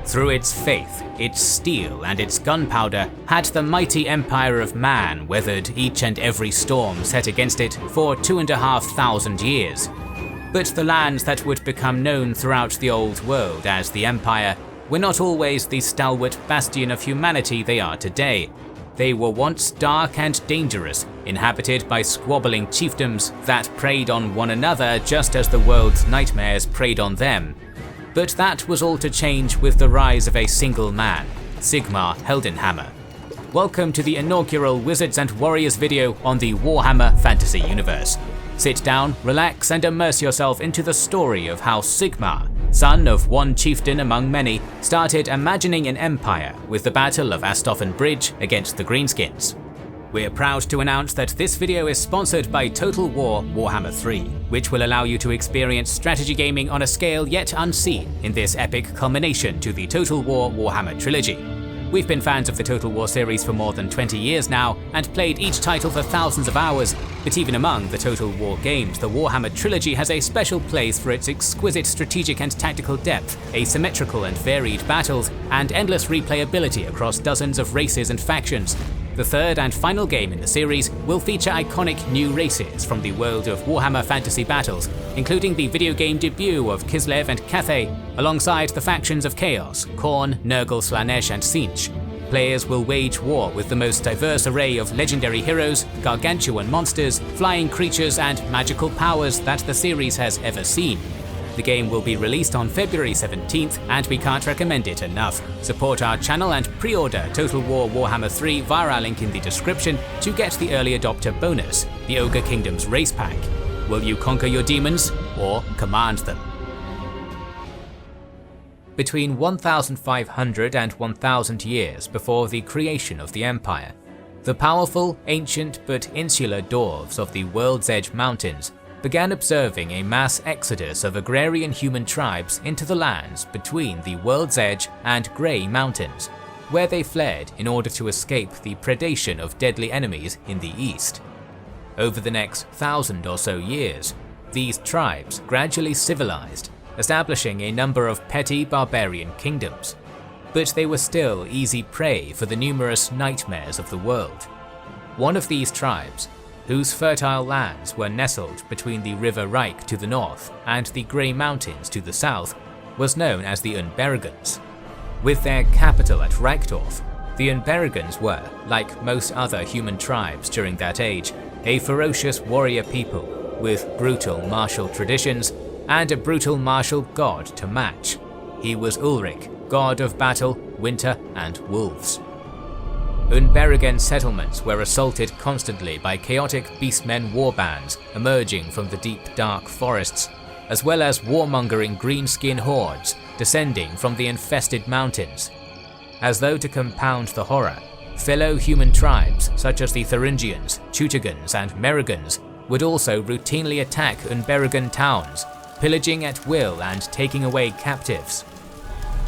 Through its faith, its steel and its gunpowder had the mighty empire of man weathered each and every storm set against it for 2,500 years. But the lands that would become known throughout the old world as the Empire were not always the stalwart bastion of humanity they are today. They were once dark and dangerous, inhabited by squabbling chiefdoms that preyed on one another just as the world's nightmares preyed on them. But that was all to change with the rise of a single man, Sigmar Heldenhammer. Welcome to the inaugural Wizards and Warriors video on the Warhammer Fantasy Universe. Sit down, relax and immerse yourself into the story of how Sigmar, son of one chieftain among many, started imagining an empire with the Battle of Astofen Bridge against the Greenskins. We're proud to announce that this video is sponsored by Total War Warhammer 3, which will allow you to experience strategy gaming on a scale yet unseen in this epic culmination to the Total War Warhammer trilogy. We've been fans of the Total War series for more than 20 years now, and played each title for thousands of hours, but even among the Total War games, the Warhammer trilogy has a special place for its exquisite strategic and tactical depth, asymmetrical and varied battles, and endless replayability across dozens of races and factions. The third and final game in the series will feature iconic new races from the world of Warhammer Fantasy Battles, including the video game debut of Kislev and Cathay, alongside the factions of Chaos, Khorne, Nurgle, Slaanesh and Tzeentch. Players will wage war with the most diverse array of legendary heroes, gargantuan monsters, flying creatures and magical powers that the series has ever seen. The game will be released on February 17th, and we can't recommend it enough. Support our channel and pre-order Total War Warhammer 3 via our link in the description to get the early adopter bonus, the Ogre Kingdom's race pack. Will you conquer your demons, or command them? Between 1,500 and 1,000 years before the creation of the Empire, the powerful, ancient but insular dwarves of the World's Edge Mountains began observing a mass exodus of agrarian human tribes into the lands between the World's Edge and Grey Mountains, where they fled in order to escape the predation of deadly enemies in the east. Over the next 1,000 or so years, these tribes gradually civilized, establishing a number of petty barbarian kingdoms. But they were still easy prey for the numerous nightmares of the world. One of these tribes, whose fertile lands were nestled between the River Reich to the north and the Grey Mountains to the south, was known as the Unberogans. With their capital at Reichdorf, the Unberogans were, like most other human tribes during that age, a ferocious warrior people with brutal martial traditions and a brutal martial god to match. He was Ulrich, god of battle, winter and wolves. Unberogen settlements were assaulted constantly by chaotic beastmen warbands emerging from the deep dark forests, as well as warmongering greenskin hordes descending from the infested mountains. As though to compound the horror, fellow human tribes such as the Thuringians, Teutogens and Merregans would also routinely attack Unberogen towns, pillaging at will and taking away captives.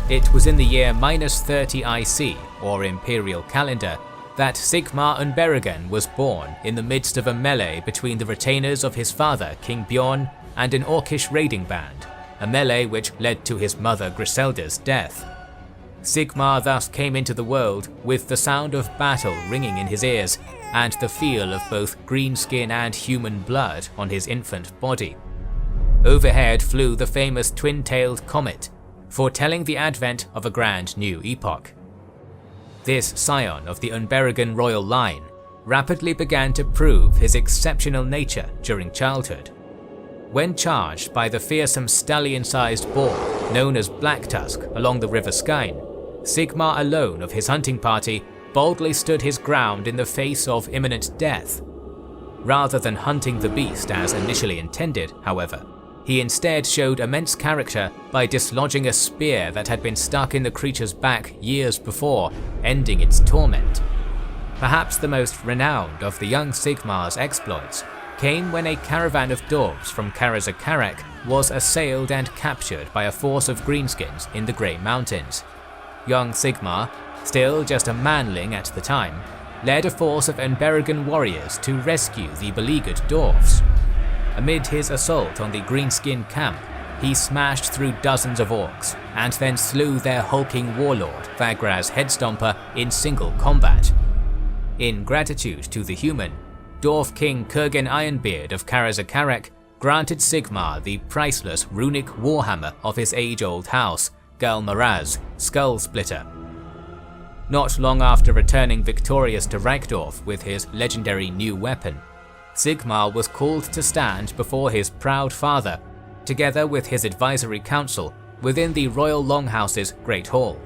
It was in the year -30 IC, or Imperial Calendar, that Sigmar Unberogen was born in the midst of a melee between the retainers of his father King Bjorn and an Orcish raiding band, a melee which led to his mother Griselda's death. Sigmar thus came into the world with the sound of battle ringing in his ears, and the feel of both greenskin and human blood on his infant body. Overhead flew the famous twin-tailed comet, foretelling the advent of a grand new epoch. This scion of the Unberogen royal line rapidly began to prove his exceptional nature during childhood. When charged by the fearsome stallion-sized boar known as Black Tusk along the River Skyn, Sigmar alone of his hunting party boldly stood his ground in the face of imminent death. Rather than hunting the beast as initially intended, however, he instead showed immense character by dislodging a spear that had been stuck in the creature's back years before, ending its torment. Perhaps the most renowned of the young Sigmar's exploits came when a caravan of dwarves from Karazakarak was assailed and captured by a force of greenskins in the Grey Mountains. Young Sigmar, still just a manling at the time, led a force of Unberogen warriors to rescue the beleaguered dwarves. Amid his assault on the Greenskin camp, he smashed through dozens of orcs and then slew their hulking warlord Thagraz Headstomper in single combat. In gratitude to the human, Dwarf King Kurgan Ironbeard of Karazakarek granted Sigmar the priceless runic warhammer of his age-old house, Galmaraz, Skull Splitter. Not long after returning victorious to Reichdorf with his legendary new weapon, Sigmar was called to stand before his proud father, together with his advisory council, within the Royal Longhouse's Great Hall.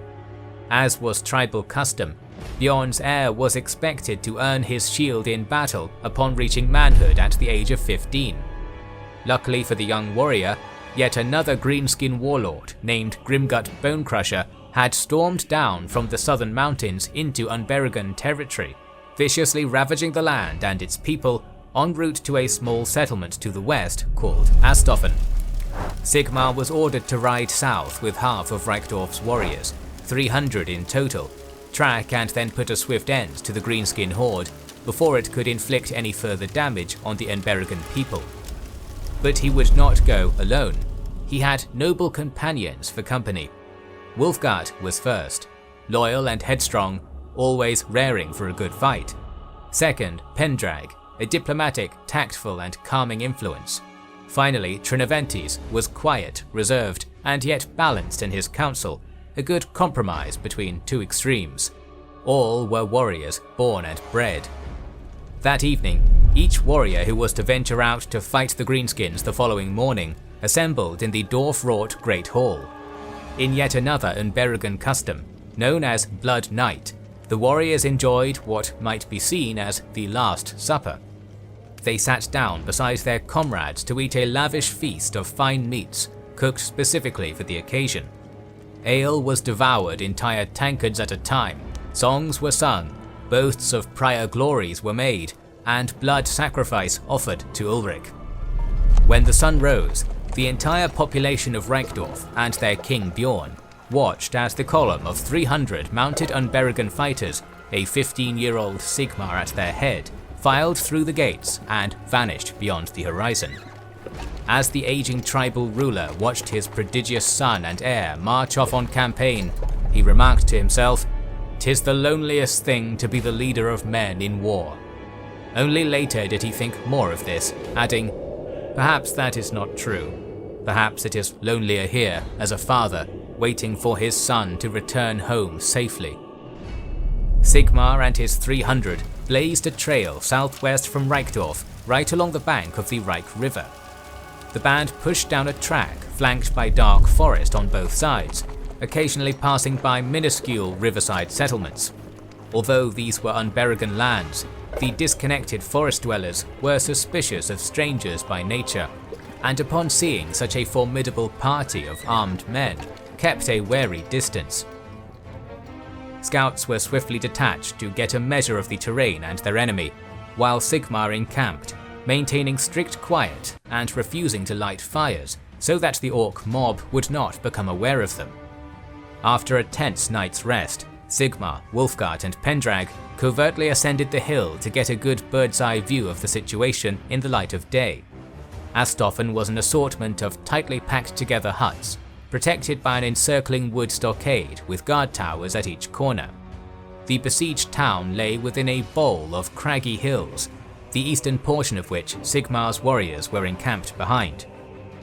As was tribal custom, Bjorn's heir was expected to earn his shield in battle upon reaching manhood at the age of 15. Luckily for the young warrior, yet another greenskin warlord named Grimgut Bonecrusher had stormed down from the southern mountains into Unberogen territory, viciously ravaging the land and its people en route to a small settlement to the west called Astofen. Sigmar was ordered to ride south with half of Reichdorf's warriors, 300 in total, track and then put a swift end to the Greenskin horde before it could inflict any further damage on the Unberogen people. But he would not go alone. He had noble companions for company. Wulfgar was first, loyal and headstrong, always raring for a good fight. Second, Pendrag, a diplomatic, tactful and calming influence. Finally, Trinaventes was quiet, reserved, and yet balanced in his council, a good compromise between two extremes. All were warriors born and bred. That evening, each warrior who was to venture out to fight the Greenskins the following morning assembled in the dwarf-wrought Great Hall. In yet another Unberogen custom, known as Blood Night, the warriors enjoyed what might be seen as the Last Supper. They sat down beside their comrades to eat a lavish feast of fine meats, cooked specifically for the occasion. Ale was devoured entire tankards at a time, songs were sung, boasts of prior glories were made, and blood sacrifice offered to Ulrich. When the sun rose, the entire population of Reichdorf and their king Bjorn watched as the column of 300 mounted Unberogen fighters, a 15-year-old Sigmar at their head, filed through the gates and vanished beyond the horizon. As the aging tribal ruler watched his prodigious son and heir march off on campaign, he remarked to himself, "'Tis the loneliest thing to be the leader of men in war." Only later did he think more of this, adding, "Perhaps that is not true. Perhaps it is lonelier here as a father, waiting for his son to return home safely." Sigmar and his 300 blazed a trail southwest from Reichdorf, right along the bank of the Reich River. The band pushed down a track flanked by dark forest on both sides, occasionally passing by minuscule riverside settlements. Although these were Unberogen lands, the disconnected forest dwellers were suspicious of strangers by nature, and upon seeing such a formidable party of armed men, kept a wary distance. Scouts were swiftly detached to get a measure of the terrain and their enemy, while Sigmar encamped, maintaining strict quiet and refusing to light fires so that the orc mob would not become aware of them. After a tense night's rest, Sigmar, Wulfgar and Pendrag covertly ascended the hill to get a good bird's-eye view of the situation in the light of day. Astofen was an assortment of tightly packed together huts, protected by an encircling wood stockade with guard towers at each corner. The besieged town lay within a bowl of craggy hills, the eastern portion of which Sigmar's warriors were encamped behind.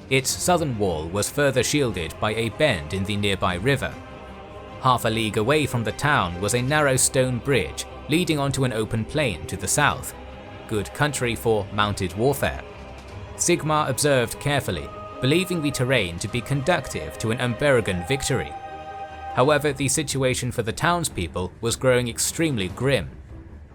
Its southern wall was further shielded by a bend in the nearby river. Half a league away from the town was a narrow stone bridge leading onto an open plain to the south, good country for mounted warfare. Sigmar observed carefully, believing the terrain to be conducive to an Unberogen victory. However, the situation for the townspeople was growing extremely grim.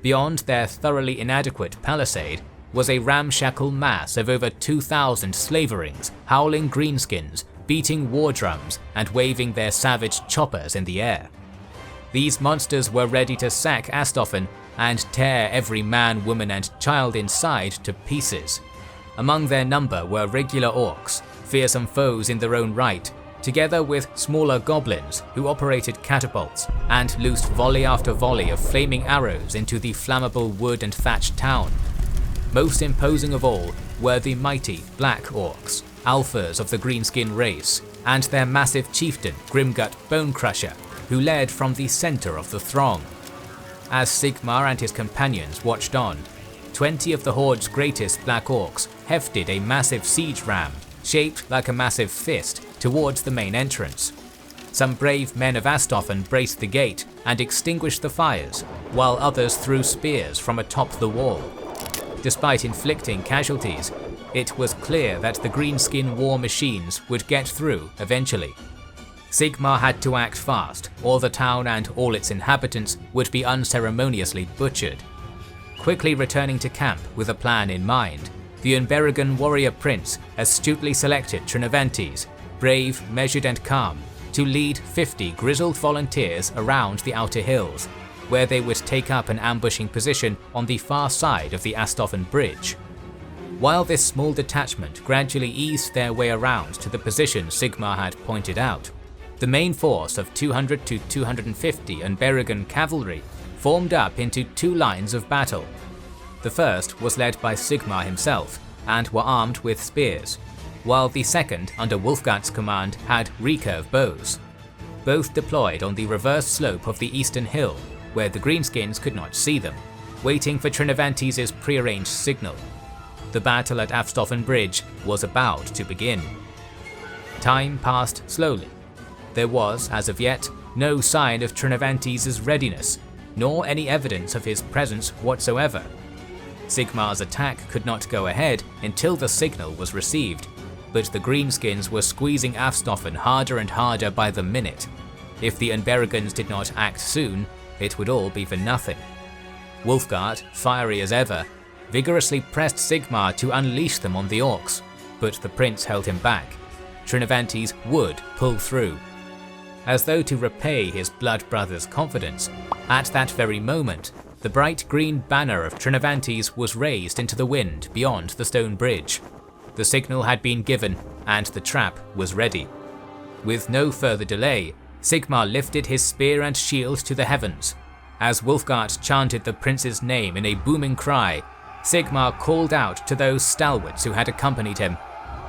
Beyond their thoroughly inadequate palisade was a ramshackle mass of over 2,000 slaverings, howling greenskins, beating war drums, and waving their savage choppers in the air. These monsters were ready to sack Astofen and tear every man, woman, and child inside to pieces. Among their number were regular orcs, fearsome foes in their own right, together with smaller goblins who operated catapults and loosed volley after volley of flaming arrows into the flammable wood and thatched town. Most imposing of all were the mighty Black Orcs, alphas of the Greenskin race, and their massive chieftain Grimgut Bonecrusher, who led from the center of the throng. As Sigmar and his companions watched on, 20 of the Horde's greatest Black Orcs hefted a massive siege ram, shaped like a massive fist, towards the main entrance. Some brave men of Astofen braced the gate and extinguished the fires, while others threw spears from atop the wall. Despite inflicting casualties, it was clear that the Greenskin war machines would get through eventually. Sigmar had to act fast, or the town and all its inhabitants would be unceremoniously butchered. Quickly returning to camp with a plan in mind, the Unberogen warrior prince astutely selected Trinovantes, brave, measured and calm, to lead 50 grizzled volunteers around the outer hills, where they would take up an ambushing position on the far side of the Astofen Bridge. While this small detachment gradually eased their way around to the position Sigmar had pointed out, the main force of 200 to 250 Unberogen cavalry formed up into two lines of battle. The first was led by Sigmar himself and were armed with spears, while the second, under Wulfgarde's command, had recurve bows. Both deployed on the reverse slope of the eastern hill, where the Greenskins could not see them, waiting for Trinovantes' prearranged signal. The battle at Astofen Bridge was about to begin. Time passed slowly. There was, as of yet, no sign of Trinovantes' readiness, nor any evidence of his presence whatsoever. Sigmar's attack could not go ahead until the signal was received, but the Greenskins were squeezing Astofen harder and harder by the minute. If the Unberogans did not act soon, it would all be for nothing. Wulfgarde, fiery as ever, vigorously pressed Sigmar to unleash them on the Orcs, but the prince held him back. Trinovantes would pull through. As though to repay his blood brother's confidence, at that very moment, the bright green banner of Trinovantes was raised into the wind beyond the stone bridge. The signal had been given, and the trap was ready. With no further delay, Sigmar lifted his spear and shield to the heavens. As Wulfgarde chanted the prince's name in a booming cry, Sigmar called out to those stalwarts who had accompanied him,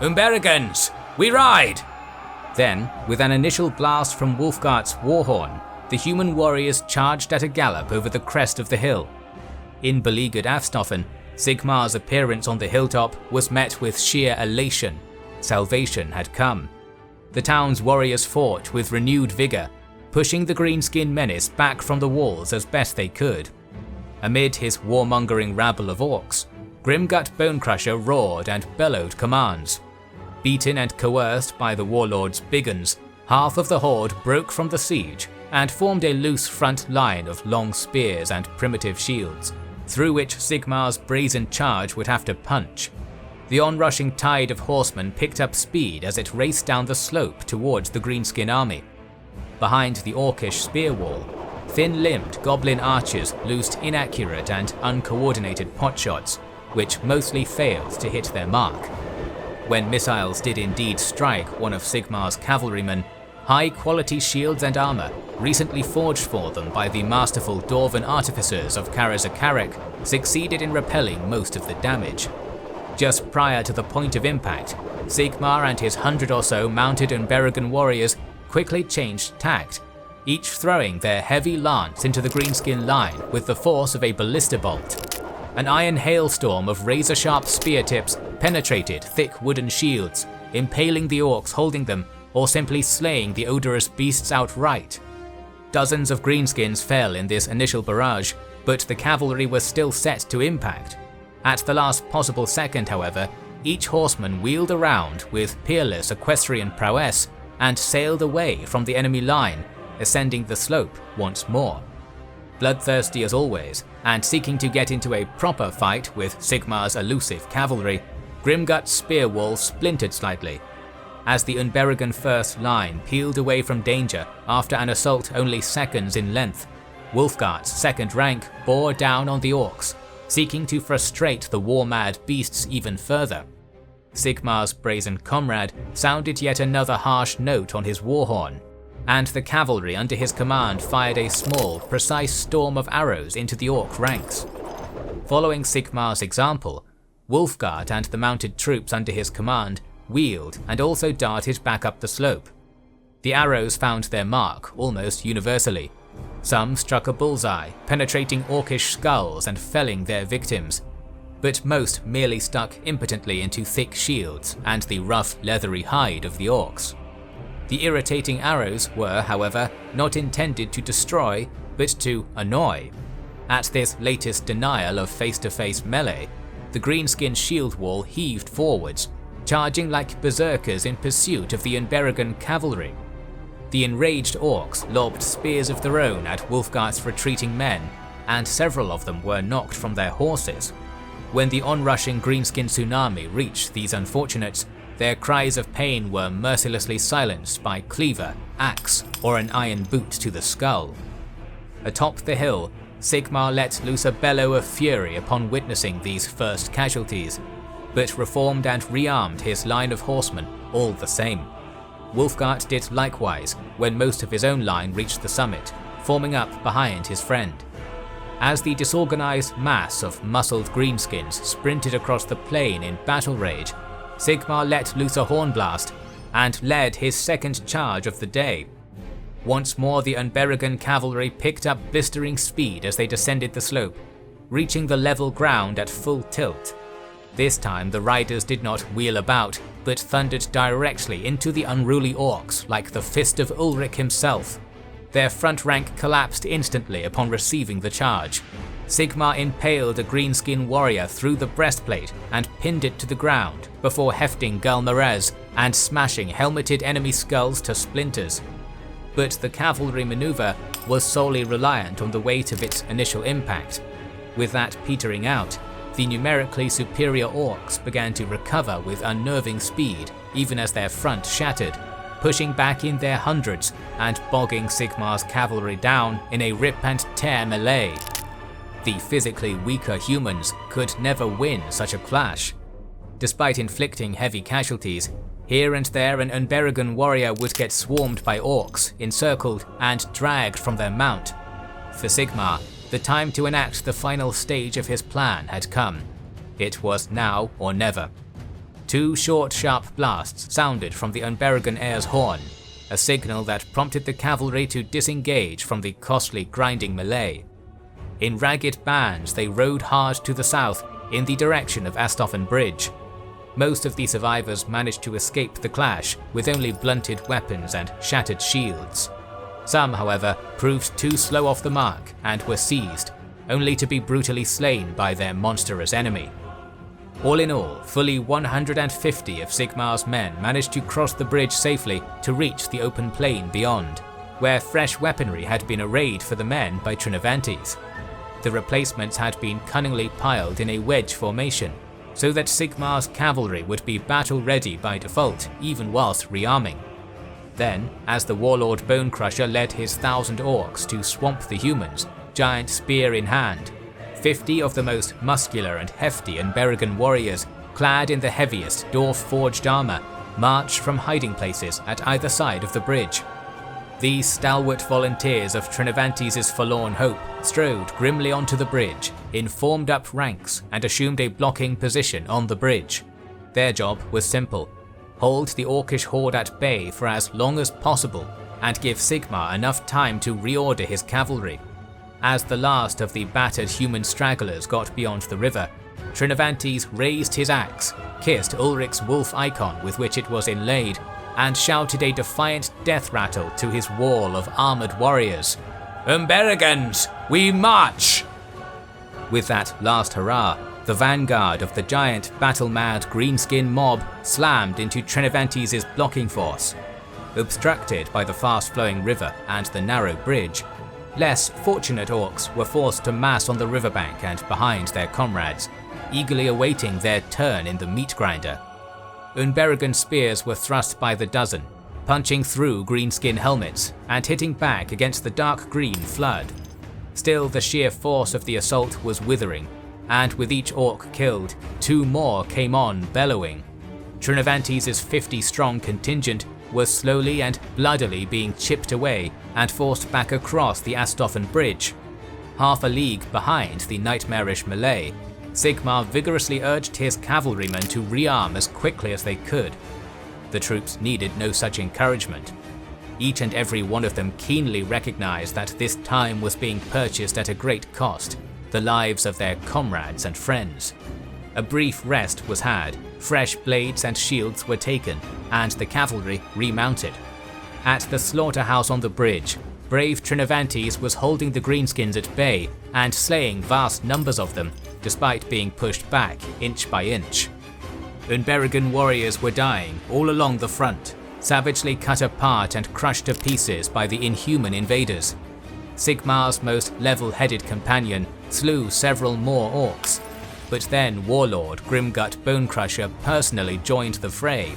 "Unberogans, we ride!" Then, with an initial blast from Wulfgarde's warhorn, the human warriors charged at a gallop over the crest of the hill. In beleaguered Astofen, Sigmar's appearance on the hilltop was met with sheer elation. Salvation had come. The town's warriors fought with renewed vigor, pushing the Greenskin menace back from the walls as best they could. Amid his warmongering rabble of orcs, Grimgut Bonecrusher roared and bellowed commands. Beaten and coerced by the warlord's biguns, half of the horde broke from the siege and formed a loose front line of long spears and primitive shields, through which Sigmar's brazen charge would have to punch. The onrushing tide of horsemen picked up speed as it raced down the slope towards the Greenskin army. Behind the orcish spear wall, thin-limbed goblin archers loosed inaccurate and uncoordinated potshots, which mostly failed to hit their mark. When missiles did indeed strike one of Sigmar's cavalrymen, high-quality shields and armor, recently forged for them by the masterful Dwarven artificers of Karazakarik, succeeded in repelling most of the damage. Just prior to the point of impact, Sigmar and his 100 or so mounted Unberogen warriors quickly changed tact, each throwing their heavy lance into the Greenskin line with the force of a ballista bolt. An iron hailstorm of razor-sharp spear tips penetrated thick wooden shields, impaling the orcs holding them, or simply slaying the odorous beasts outright. Dozens of Greenskins fell in this initial barrage, but the cavalry was still set to impact. At the last possible second, however, each horseman wheeled around with peerless equestrian prowess and sailed away from the enemy line, ascending the slope once more. Bloodthirsty as always, and seeking to get into a proper fight with Sigmar's elusive cavalry, Grimgut's spear wall splintered slightly. As the Unberogen first line peeled away from danger after an assault only seconds in length, Wulfgarde's second rank bore down on the orcs, seeking to frustrate the war-mad beasts even further. Sigmar's brazen comrade sounded yet another harsh note on his warhorn, and the cavalry under his command fired a small, precise storm of arrows into the orc ranks. Following Sigmar's example, Wulfgar and the mounted troops under his command wheeled and also darted back up the slope. The arrows found their mark almost universally. Some struck a bullseye, penetrating orcish skulls and felling their victims, but most merely stuck impotently into thick shields and the rough leathery hide of the orcs. The irritating arrows were, however, not intended to destroy, but to annoy. At this latest denial of face-to-face melee, the greenskin shield wall heaved forwards, charging like berserkers in pursuit of the Unberogen cavalry. The enraged orcs lobbed spears of their own at Wulfgar's retreating men, and several of them were knocked from their horses. When the onrushing greenskin tsunami reached these unfortunates, their cries of pain were mercilessly silenced by cleaver, axe, or an iron boot to the skull. Atop the hill, Sigmar let loose a bellow of fury upon witnessing these first casualties, but reformed and rearmed his line of horsemen all the same. Wulfgar did likewise when most of his own line reached the summit, forming up behind his friend. As the disorganized mass of muscled greenskins sprinted across the plain in battle rage, Sigmar let loose a hornblast and led his second charge of the day. Once more the Unberogen cavalry picked up blistering speed as they descended the slope, reaching the level ground at full tilt. This time the riders did not wheel about, but thundered directly into the unruly orcs like the fist of Ulrich himself. Their front rank collapsed instantly upon receiving the charge. Sigmar impaled a greenskin warrior through the breastplate and pinned it to the ground before hefting Galmarez and smashing helmeted enemy skulls to splinters. But the cavalry maneuver was solely reliant on the weight of its initial impact. With that petering out, the numerically superior orcs began to recover with unnerving speed even as their front shattered, pushing back in their hundreds and bogging Sigmar's cavalry down in a rip-and-tear melee. The physically weaker humans could never win such a clash. Despite inflicting heavy casualties, here and there an Unberogen warrior would get swarmed by orcs, encircled and dragged from their mount. For Sigmar, the time to enact the final stage of his plan had come. It was now or never. Two short, sharp blasts sounded from the Unberogen heir's horn, a signal that prompted the cavalry to disengage from the costly grinding melee. In ragged bands they rode hard to the south in the direction of Astofen Bridge. Most of the survivors managed to escape the clash with only blunted weapons and shattered shields. Some, however, proved too slow off the mark and were seized, only to be brutally slain by their monstrous enemy. All in all, fully 150 of Sigmar's men managed to cross the bridge safely to reach the open plain beyond, where fresh weaponry had been arrayed for the men by Trinovantes. The replacements had been cunningly piled in a wedge formation, so that Sigmar's cavalry would be battle-ready by default even whilst rearming. Then, as the warlord Bonecrusher led his 1,000 orcs to swamp the humans, giant spear in hand, 50 of the most muscular and hefty Unberogen warriors, clad in the heaviest dwarf-forged armour, marched from hiding places at either side of the bridge. These stalwart volunteers of Trinovantes' forlorn hope strode grimly onto the bridge in formed-up ranks and assumed a blocking position on the bridge. Their job was simple: hold the orcish horde at bay for as long as possible and give Sigmar enough time to reorder his cavalry. As the last of the battered human stragglers got beyond the river, Trinovantes raised his axe, kissed Ulrich's wolf icon with which it was inlaid, and shouted a defiant death rattle to his wall of armoured warriors. "Unberogans, we march!" With that last hurrah, the vanguard of the giant battle-mad greenskin mob slammed into Trinovantes' blocking force. Obstructed by the fast-flowing river and the narrow bridge, less fortunate orcs were forced to mass on the riverbank and behind their comrades, eagerly awaiting their turn in the meat grinder. Unberogen spears were thrust by the dozen, punching through greenskin helmets and hitting back against the dark green flood. Still, the sheer force of the assault was withering, and with each orc killed, 2 more came on bellowing. Trinovantes' 50-strong contingent was slowly and bloodily being chipped away and forced back across the Astofen Bridge. Half a league behind the nightmarish Malay, Sigmar vigorously urged his cavalrymen to rearm as quickly as they could. The troops needed no such encouragement. Each and every one of them keenly recognized that this time was being purchased at a great cost, the lives of their comrades and friends. A brief rest was had, fresh blades and shields were taken, and the cavalry remounted. At the slaughterhouse on the bridge, brave Trinovantes was holding the Greenskins at bay and slaying vast numbers of them, despite being pushed back inch by inch. Unberogen warriors were dying all along the front, savagely cut apart and crushed to pieces by the inhuman invaders. Sigmar's most level-headed companion slew several more orcs, but then warlord Grimgut Bonecrusher personally joined the fray.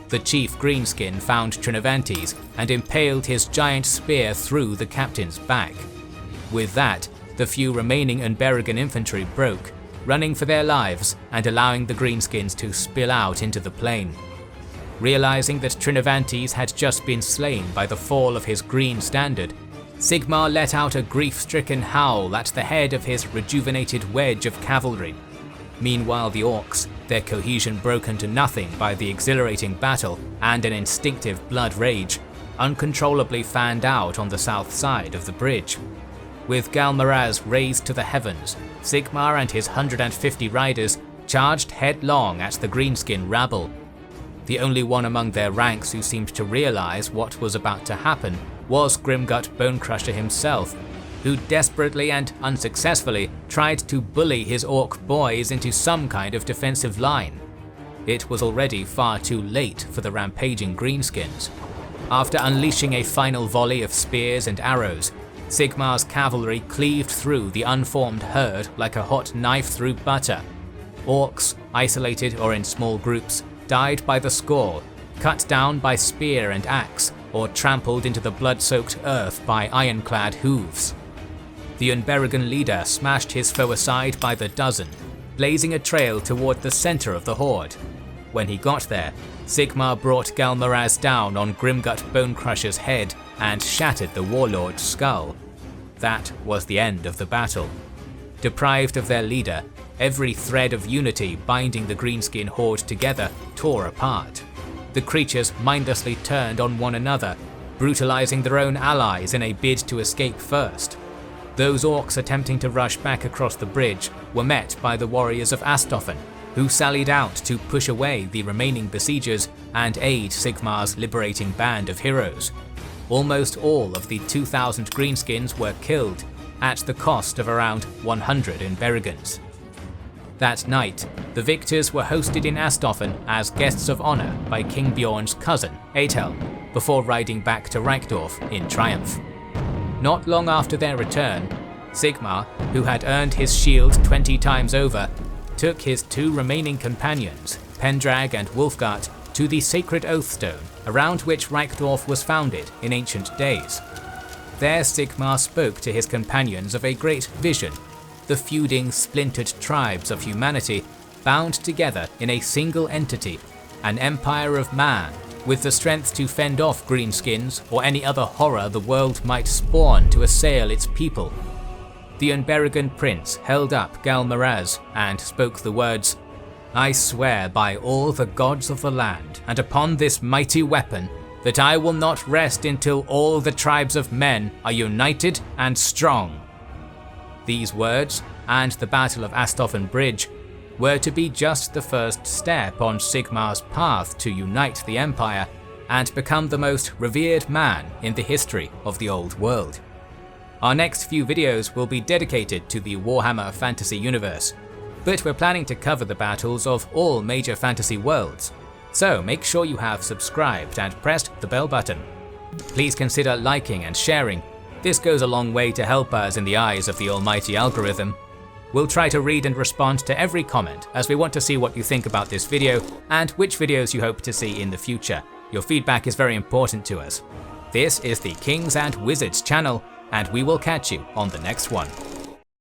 The chief Greenskin found Trinovantes and impaled his giant spear through the captain's back. With that, the few remaining Unberogen infantry broke, running for their lives and allowing the Greenskins to spill out into the plain. Realizing that Trinovantes had just been slain by the fall of his green standard, Sigmar let out a grief-stricken howl at the head of his rejuvenated wedge of cavalry. Meanwhile the orcs, their cohesion broken to nothing by the exhilarating battle and an instinctive blood rage, uncontrollably fanned out on the south side of the bridge. With Galmaraz raised to the heavens, Sigmar and his 150 riders charged headlong at the Greenskin rabble. The only one among their ranks who seemed to realize what was about to happen was Grimgut Bonecrusher himself, who desperately and unsuccessfully tried to bully his orc boys into some kind of defensive line. It was already far too late for the rampaging Greenskins. After unleashing a final volley of spears and arrows, Sigmar's cavalry cleaved through the unformed herd like a hot knife through butter. Orcs, isolated or in small groups, died by the score, cut down by spear and axe, or trampled into the blood-soaked earth by ironclad hooves. The Unberogen leader smashed his foe aside by the dozen, blazing a trail toward the center of the horde. When he got there, Sigmar brought Galmaraz down on Grimgut Bonecrusher's head and shattered the warlord's skull. That was the end of the battle. Deprived of their leader, every thread of unity binding the Greenskin horde together tore apart. The creatures mindlessly turned on one another, brutalizing their own allies in a bid to escape first. Those orcs attempting to rush back across the bridge were met by the warriors of Astofen, who sallied out to push away the remaining besiegers and aid Sigmar's liberating band of heroes. Almost all of the 2,000 Greenskins were killed, at the cost of around 100 Unberogans. That night, the victors were hosted in Astofen as guests of honor by King Bjorn's cousin, Atel, before riding back to Reichdorf in triumph. Not long after their return, Sigmar, who had earned his shield 20 times over, took his two remaining companions, Pendrag and Wulfgart, to the sacred Oathstone, around which Reichdorf was founded in ancient days. There Sigmar spoke to his companions of a great vision, the feuding, splintered tribes of humanity bound together in a single entity, an empire of man, with the strength to fend off Greenskins or any other horror the world might spawn to assail its people. The Unberogen prince held up Galmaraz and spoke the words, "I swear by all the gods of the land and upon this mighty weapon that I will not rest until all the tribes of men are united and strong." These words, and the Battle of Astofen Bridge, were to be just the first step on Sigmar's path to unite the Empire and become the most revered man in the history of the old world. Our next few videos will be dedicated to the Warhammer Fantasy Universe, but we're planning to cover the battles of all major fantasy worlds, so make sure you have subscribed and pressed the bell button. Please consider liking and sharing. This goes a long way to help us in the eyes of the almighty algorithm. We'll try to read and respond to every comment, as we want to see what you think about this video and which videos you hope to see in the future. Your feedback is very important to us. This is the Kings and Wizards channel, and we will catch you on the next one.